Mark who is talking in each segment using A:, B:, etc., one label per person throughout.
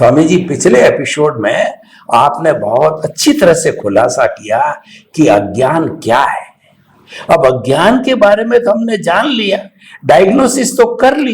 A: स्वामी जी, पिछले एपिसोड में आपने बहुत अच्छी तरह से खुलासा किया कि अज्ञान क्या है। अब अज्ञान के बारे में तो हमने जान लिया, डायग्नोसिस तो कर ली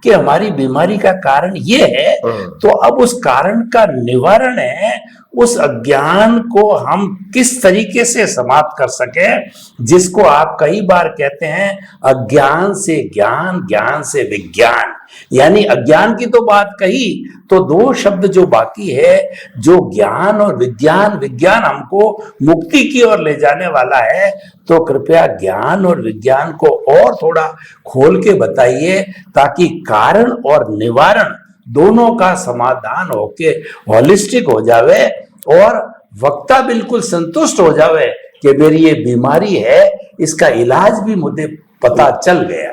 A: कि हमारी बीमारी का कारण ये है। तो अब उस कारण का निवारण है, उस अज्ञान को हम किस तरीके से समाप्त कर सके, जिसको आप कई बार कहते हैं अज्ञान से ज्ञान, ज्ञान से विज्ञान। यानी अज्ञान की तो बात कही, तो दो शब्द जो बाकी है, जो ज्ञान और विज्ञान, विज्ञान हमको मुक्ति की ओर ले जाने वाला है। तो कृपया ज्ञान और विज्ञान को और थोड़ा खोल के बताइए, ताकि कारण और निवारण दोनों का समाधान होके होलिस्टिक हो जावे और वक्ता बिल्कुल संतुष्ट हो जावे कि मेरी ये बीमारी है, इसका इलाज भी मुझे पता चल गया।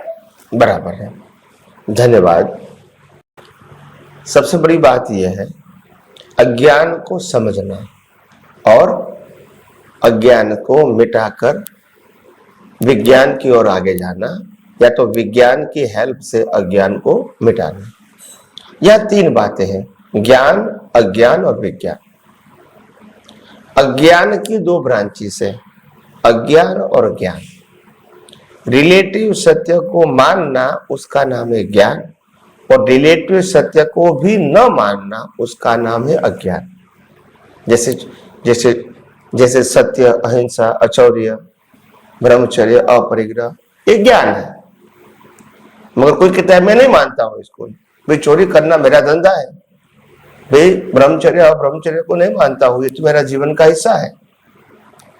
B: बराबर है, धन्यवाद। सबसे बड़ी बात यह है अज्ञान को समझना और अज्ञान को मिटाकर विज्ञान की ओर आगे जाना, या तो विज्ञान की हेल्प से अज्ञान को मिटाना। यह तीन बातें हैं, ज्ञान, अज्ञान और विज्ञान। अज्ञान की दो ब्रांचेस है, अज्ञान और ज्ञान। रिलेटिव सत्य को मानना उसका नाम है ज्ञान, और रिलेटिव सत्य को भी न मानना उसका नाम है अज्ञान। जैसे जैसे जैसे सत्य, अहिंसा, अचौर्य, ब्रह्मचर्य, अपरिग्रह, ये ज्ञान है। मगर कोई कहता है मैं नहीं मानता हूं इसको, भाई चोरी करना मेरा धंधा है, भाई ब्रह्मचर्य और ब्रह्मचर्य को नहीं मानता हूं, ये तो मेरा जीवन का हिस्सा है,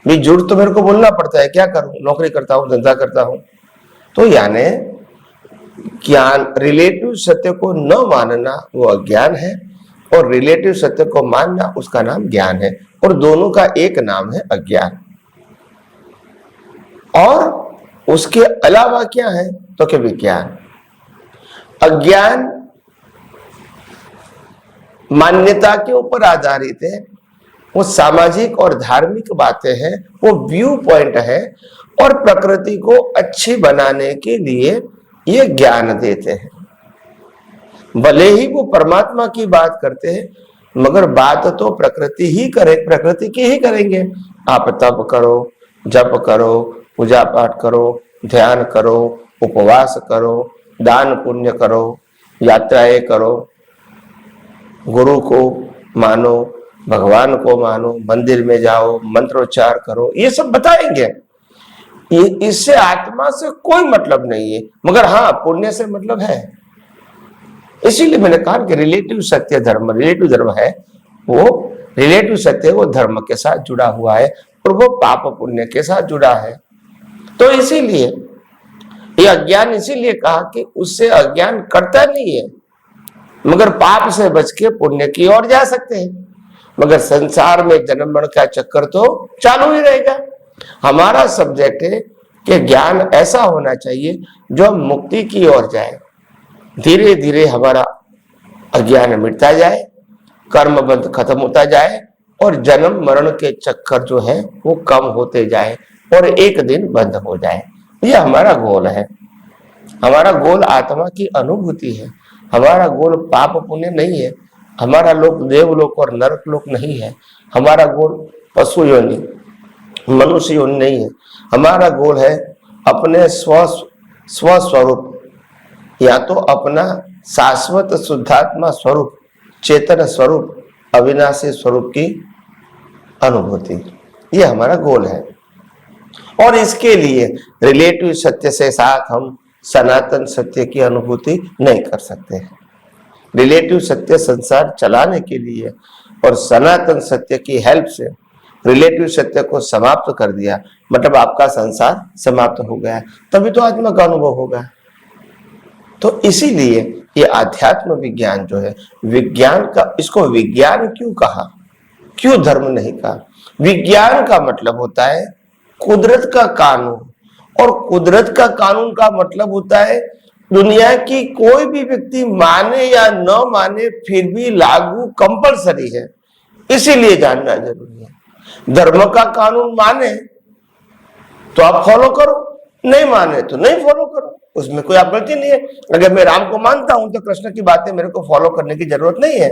B: भाई झूठ तो मेरे को बोलना पड़ता है, क्या करूं, नौकरी करता हूं, धंधा करता हूं। तो यानी ज्ञान, रिलेटिव सत्य को न मानना वो अज्ञान है, और रिलेटिव सत्य को मानना उसका नाम ज्ञान है, और दोनों का एक नाम है अज्ञान। और उसके अलावा क्या है तो क्या विज्ञान। अज्ञान मान्यता के ऊपर आधारित है, वो सामाजिक और धार्मिक बातें हैं, वो व्यू पॉइंट है, और प्रकृति को अच्छी बनाने के लिए ये ज्ञान देते हैं। भले ही वो परमात्मा की बात करते हैं, मगर बात तो प्रकृति ही करे, प्रकृति की ही करेंगे। आप तप करो, जप करो, पूजा पाठ करो, ध्यान करो, उपवास करो, दान पुण्य करो, यात्राएं करो, गुरु को मानो, भगवान को मानो, मंदिर में जाओ, मंत्रोच्चार करो, ये सब बताएंगे। इससे आत्मा से कोई मतलब नहीं है, मगर हाँ पुण्य से मतलब है। इसीलिए मैंने कहा कि रिलेटिव सत्य धर्म, रिलेटिव धर्म है वो, रिलेटिव सत्य वो धर्म के साथ जुड़ा हुआ है, और वो पाप पुण्य के साथ जुड़ा है। तो इसीलिए ये अज्ञान, इसीलिए कहा कि उससे अज्ञान करता नहीं है, मगर पाप से बच के पुण्य की ओर जा सकते हैं। मगर संसार में जन्म मरण का चक्कर तो चालू ही रहेगा। हमारा सब्जेक्ट है कि ज्ञान ऐसा होना चाहिए जो मुक्ति की ओर जाए। धीरे धीरे हमारा अज्ञान मिटता जाए, कर्म बंध खत्म होता जाए, और जन्म मरण के चक्कर जो है वो कम होते जाए, और एक दिन बंद हो जाए। ये हमारा गोल है। हमारा गोल आत्मा की अनुभूति है। हमारा गोल पाप पुण्य नहीं है। हमारा लोक देवलोक और नरक लोक नहीं है। हमारा गोल पशु योनि, मनुष्य योनि नहीं है। हमारा गोल है अपने स्वस्वरूप, या तो अपना शाश्वत शुद्धात्मा स्वरूप, चेतन स्वरूप, अविनाशी स्वरूप की अनुभूति। ये हमारा गोल है। और इसके लिए रिलेटिव सत्य से साथ हम सनातन सत्य की अनुभूति नहीं कर सकते। रिलेटिव सत्य संसार चलाने के लिए, और सनातन सत्य की हेल्प से रिलेटिव सत्य को समाप्त कर दिया, मतलब आपका संसार समाप्त हो गया, तभी तो आत्मा का अनुभव होगा। तो इसीलिए ये आध्यात्म विज्ञान जो है, विज्ञान का, इसको विज्ञान क्यों कहा, क्यों धर्म नहीं कहा। विज्ञान का मतलब होता है कुदरत का कानून, और कुदरत का कानून का मतलब होता है दुनिया की कोई भी व्यक्ति माने या न माने फिर भी लागू कंपलसरी है, इसीलिए जानना जरूरी है। धर्म का कानून माने तो आप फॉलो करो, नहीं माने तो नहीं फॉलो करो, उसमें कोई आप गलती नहीं है। अगर मैं राम को मानता हूं तो कृष्ण की बातें मेरे को फॉलो करने की जरूरत नहीं है।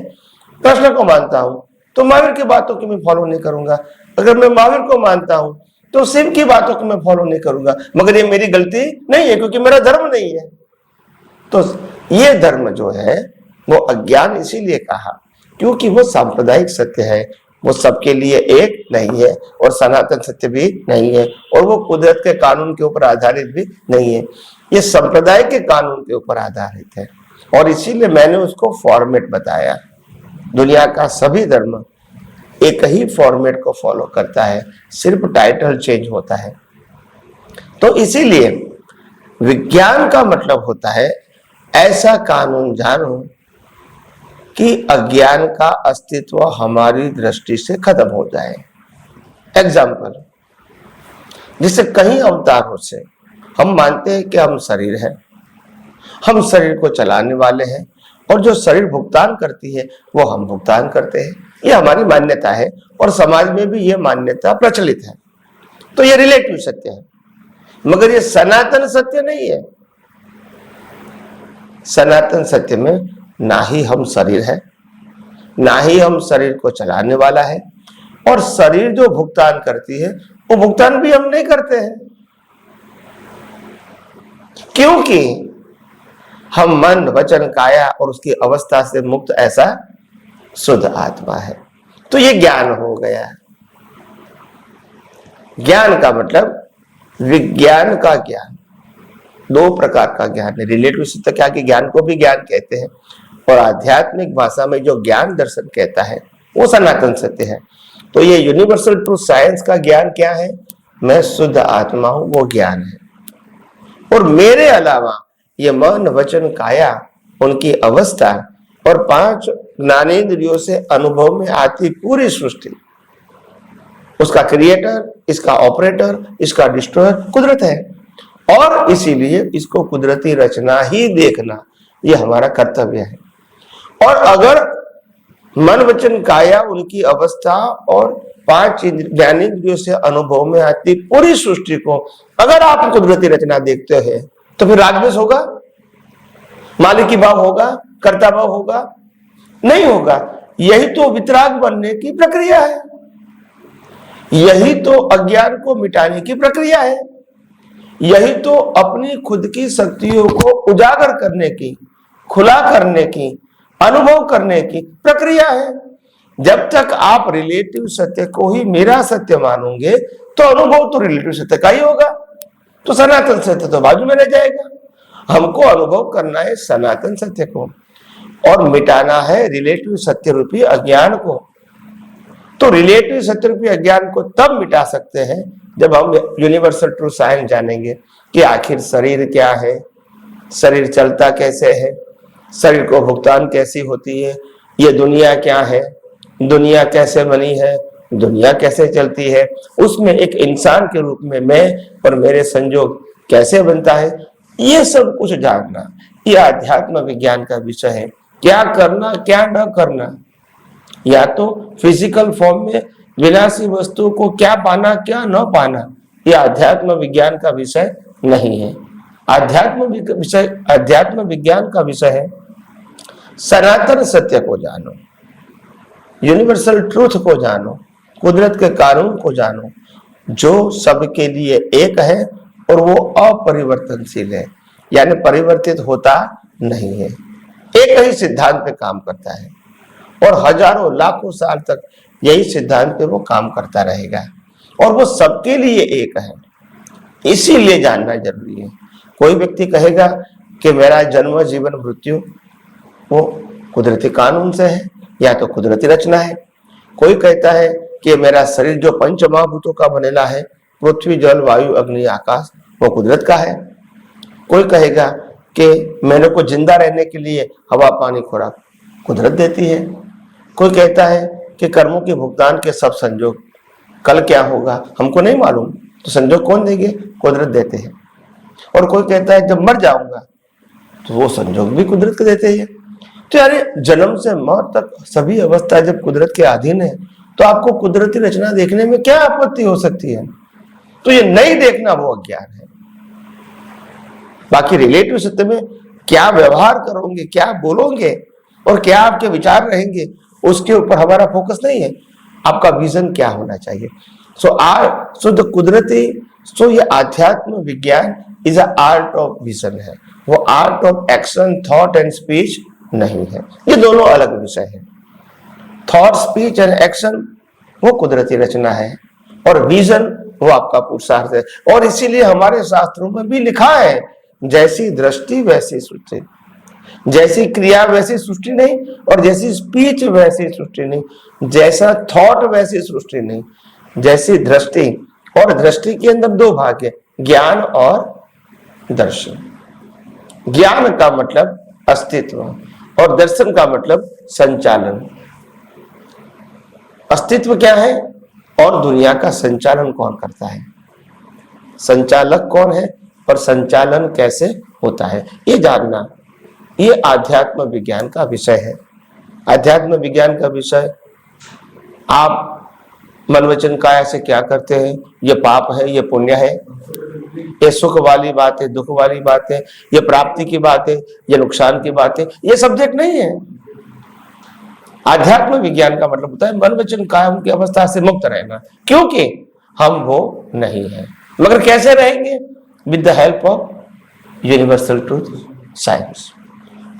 B: कृष्ण को मानता हूं तो महावीर की बातों को मैं फॉलो नहीं करूंगा। अगर मैं महावीर को मानता हूं तो शिव की बातों को मैं फॉलो नहीं करूंगा। मगर ये मेरी गलती नहीं है, क्योंकि मेरा धर्म नहीं है। तो ये धर्म जो है वो अज्ञान इसीलिए कहा क्योंकि वो सांप्रदायिक सत्य है, वो सबके लिए एक नहीं है और सनातन सत्य भी नहीं है, और वो कुदरत के कानून के ऊपर आधारित भी नहीं है। ये संप्रदाय के कानून के ऊपर आधारित है, और इसीलिए मैंने उसको फॉर्मेट बताया। दुनिया का सभी धर्म एक ही फॉर्मेट को फॉलो करता है, सिर्फ टाइटल चेंज होता है। तो इसीलिए विज्ञान का मतलब होता है ऐसा कानून जानो कि अज्ञान का अस्तित्व हमारी दृष्टि से खत्म हो जाए। एग्जाम्पल, जिससे कई अवतारों से हम मानते हैं कि हम शरीर है, हम शरीर को चलाने वाले हैं, और जो शरीर भुगतान करती है वो हम भुगतान करते हैं। ये हमारी मान्यता है और समाज में भी ये मान्यता प्रचलित है। तो ये रिलेटिव सत्य है, मगर ये सनातन सत्य नहीं है। सनातन सत्य में ना ही हम शरीर है, ना ही हम शरीर को चलाने वाला है, और शरीर जो भुगतान करती है वो भुगतान भी हम नहीं करते हैं, क्योंकि हम मन वचन काया और उसकी अवस्था से मुक्त ऐसा शुद्ध आत्मा है। तो ये ज्ञान हो गया। ज्ञान का मतलब विज्ञान का ज्ञान, दो प्रकार का ज्ञान है। रिलेटिव सत्य क्या कि ज्ञान को भी ज्ञान कहते हैं, और आध्यात्मिक भाषा में जो ज्ञान दर्शन कहता है वो सनातन सत्य है। तो ये यूनिवर्सल ट्रूथ साइंस का ज्ञान क्या है? मैं शुद्ध आत्मा हूं, वो ज्ञान है। और मेरे अलावा ये मन वचन काया, उनकी अवस्था और 5 ज्ञानेंद्रियों से अनुभव में आती पूरी सृष्टि, उसका क्रिएटर, इसका ऑपरेटर, इसका डिस्ट्रॉयर कुदरत है, और इसीलिए इसको कुदरती रचना ही देखना ये हमारा कर्तव्य है। और अगर मन वचन काया, उनकी अवस्था और 5 ज्ञानेंद्रियों से अनुभव में आती पूरी सृष्टि को अगर आप कुदरती रचना देखते हैं तो फिर रागद्वेष होगा, मालिकी भाव होगा, कर्ता भाव होगा? नहीं होगा। यही तो वितराग बनने की प्रक्रिया है, यही तो अज्ञान को मिटाने की प्रक्रिया है, यही तो अपनी खुद की शक्तियों को उजागर करने की, खुला करने की, अनुभव करने की प्रक्रिया है। जब तक आप रिलेटिव सत्य को ही मेरा सत्य मानोगे तो अनुभव तो रिलेटिव सत्य का ही होगा, तो सनातन सत्य तो बाजू में रह जाएगा। हमको अनुभव करना है सनातन सत्य को और मिटाना है रिलेटिव सत्य रूपी अज्ञान को। तो रिलेटिव सत्य रूपी अज्ञान को तब मिटा सकते हैं जब हम यूनिवर्सल ट्रूथ साइंस जानेंगे कि आखिर शरीर क्या है, शरीर चलता कैसे है, शरीर को भुगतान कैसी होती है, ये दुनिया क्या है, दुनिया कैसे बनी है, दुनिया कैसे चलती है, उसमें एक इंसान के रूप में मैं और मेरे संजोग कैसे बनता है, ये सब कुछ जानना ये आध्यात्म विज्ञान का विषय है। क्या करना क्या न करना, या तो फिजिकल फॉर्म में विनाशी वस्तु को क्या पाना क्या न पाना, यह अध्यात्म विज्ञान का विषय नहीं है। अध्यात्म विज्ञान का विषय है सनातन सत्य को जानो, यूनिवर्सल ट्रूथ को जानो, कुदरत के कानून को जानो, जो सबके लिए एक है और वो अपरिवर्तनशील है, यानी परिवर्तित होता नहीं है, एक ही सिद्धांत पे काम करता है और हजारों लाखों साल तक यही सिद्धांत पे वो काम करता रहेगा, और वो सबके लिए एक है। इसीलिए जानना जरूरी है। कोई व्यक्ति कहेगा कि मेरा जन्म जीवन मृत्यु वो कुदरती कानून से है या तो कुदरती रचना है। कोई कहता है कि मेरा शरीर जो 5 महाभूतों का बनेला है, पृथ्वी जल वायु अग्नि आकाश, वो कुदरत का है। कोई कहेगा कि मेरे को जिंदा रहने के लिए हवा पानी खुराक कुदरत देती है। कोई कहता है कि कर्मों के भुगतान के सब संजोग, कल क्या होगा हमको नहीं मालूम, तो संजोग कौन देंगे? कुदरत देते हैं। और कोई कहता है जब मर जाऊंगा तो वो संजोग भी कुदरत के देते हैं। तो यार जन्म से मौत तक सभी अवस्था जब कुदरत के अधीन है तो आपको कुदरती रचना देखने में क्या आपत्ति हो सकती है? तो ये नहीं देखना वो अज्ञान है। बाकी रिलेटिव सत्य में क्या व्यवहार करोगे, क्या बोलोगे और क्या आपके विचार रहेंगे, उसके ऊपर हमारा फोकस नहीं है। आपका विजन क्या होना चाहिए? सो द कुदरती, सो ये आध्यात्म विज्ञान is a art of vision है, वो art of action, thought and speech नहीं है। ये दोनों अलग विषय है। थॉट, स्पीच एंड एक्शन वो कुदरती रचना है, और विजन वो आपका पुरुषार्थ है। और इसीलिए हमारे शास्त्रों में भी लिखा है, जैसी दृष्टि वैसी सृष्टि, जैसी क्रिया वैसी सृष्टि नहीं, और जैसी स्पीच वैसी सृष्टि नहीं, जैसा थॉट वैसी सृष्टि नहीं, जैसी दृष्टि। और दृष्टि के अंदर दो भाग है, ज्ञान और दर्शन। ज्ञान का मतलब अस्तित्व और दर्शन का मतलब संचालन। अस्तित्व क्या है और दुनिया का संचालन कौन करता है, संचालक कौन है और संचालन कैसे होता है, ये जानना, ये आध्यात्म विज्ञान का विषय है। आध्यात्म विज्ञान का विषय, आप मन वचन काया से क्या करते हैं, ये पाप है, ये पुण्य है, ये सुख वाली बात है, दुख वाली बात है, ये प्राप्ति की बात है, ये नुकसान की बात है, ये सब्जेक्ट नहीं है। आध्यात्म विज्ञान का मतलब होता है मन वचन काया की अवस्था से मुक्त रहना, क्योंकि हम वो नहीं है। मगर कैसे रहेंगे? With the help of universal truth science.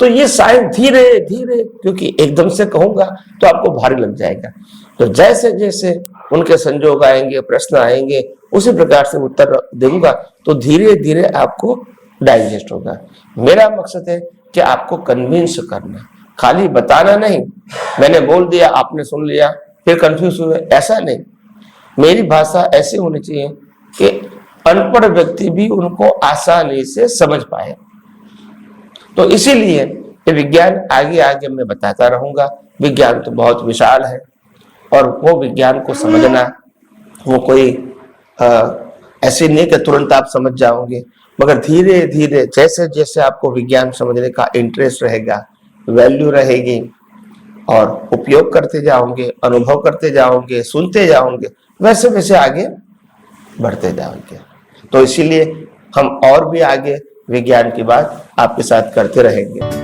B: तो ये साइंस धीरे धीरे, क्योंकि एकदम से कहूंगा तो आपको भारी लग जाएगा, तो जैसे जैसे उनके संजोग आएंगे, प्रश्न आएंगे, उसी प्रकार से उत्तर दूंगा, तो धीरे धीरे आपको डाइजेस्ट होगा। मेरा मकसद है कि आपको कन्विंस करना, खाली बताना नहीं। मैंने बोल दिया, आपने सुन लिया, फिर कंफ्यूज हुए, ऐसा नहीं। मेरी भाषा ऐसी होनी चाहिए कि अनपढ़ व्यक्ति भी उनको आसानी से समझ पाए। तो इसीलिए ये विज्ञान आगे आगे मैं बताता रहूंगा। विज्ञान तो बहुत विशाल है, और वो विज्ञान को समझना वो कोई ऐसे नहीं कि तुरंत आप समझ जाओगे, मगर धीरे धीरे जैसे जैसे आपको विज्ञान समझने का इंटरेस्ट रहेगा, वैल्यू रहेगी, और उपयोग करते जाओगे, अनुभव करते जाओगे, सुनते जाओगे, वैसे वैसे आगे बढ़ते जाओगे। तो इसीलिए हम और भी आगे विज्ञान की बात आपके साथ करते रहेंगे।